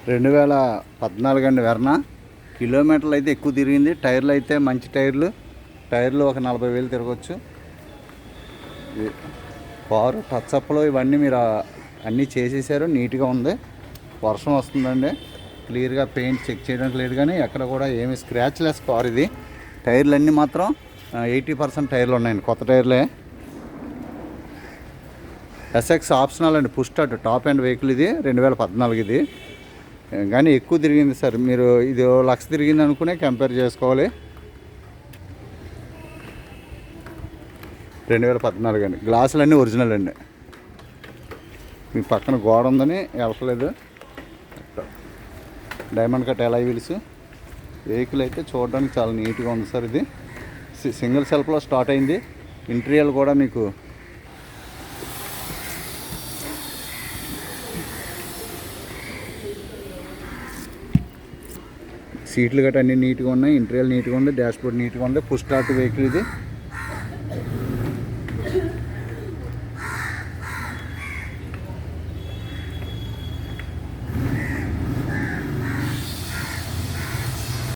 2014 అండి వెర్నా. కిలోమీటర్లు అయితే ఎక్కువ తిరిగింది. టైర్లు అయితే మంచి టైర్లు ఒక 40,000 తిరగచ్చు. కారు టచ్అప్లో ఇవన్నీ మీరు అన్నీ చేసేసారు. నీట్గా ఉంది. వర్షం వస్తుందండి. క్లియర్గా పెయింట్ చెక్ చేయడానికి లేదు, కానీ ఎక్కడ కూడా ఏమి స్క్రాచ్ లెస్ కార్ ఇది. టైర్లు అన్నీ మాత్రం 80% టైర్లు ఉన్నాయండి, కొత్త టైర్లే. ఎస్ఎక్స్ ఆప్షనల్ అండి, push start top and vehicle ఇది. 2014 ఇది, కానీ ఎక్కువ తిరిగింది సార్. మీరు ఇది 1,00,000 తిరిగింది అనుకునే కంపేర్ చేసుకోవాలి. 2014 అండి. గ్లాసులు అన్నీ ఒరిజినల్ అండి. మీ పక్కన గోడ ఉందని వెళ్ళట్లేదు. Diamond cut alloy wheels. Vehicle అయితే చూడడానికి చాలా నీట్గా ఉంది సార్. ఇది సింగిల్ సెల్ఫ్లో స్టార్ట్ అయింది. ఇంటీరియర్ కూడా మీకు సీట్లు గట్రా అన్నీ నీట్గా ఉన్నాయి. ఇంటీరియర్ నీట్గా ఉంది. డాష్బోర్డ్ నీట్గా ఉంది. పుష్ స్టార్ట్ వెహికల్ ఇది.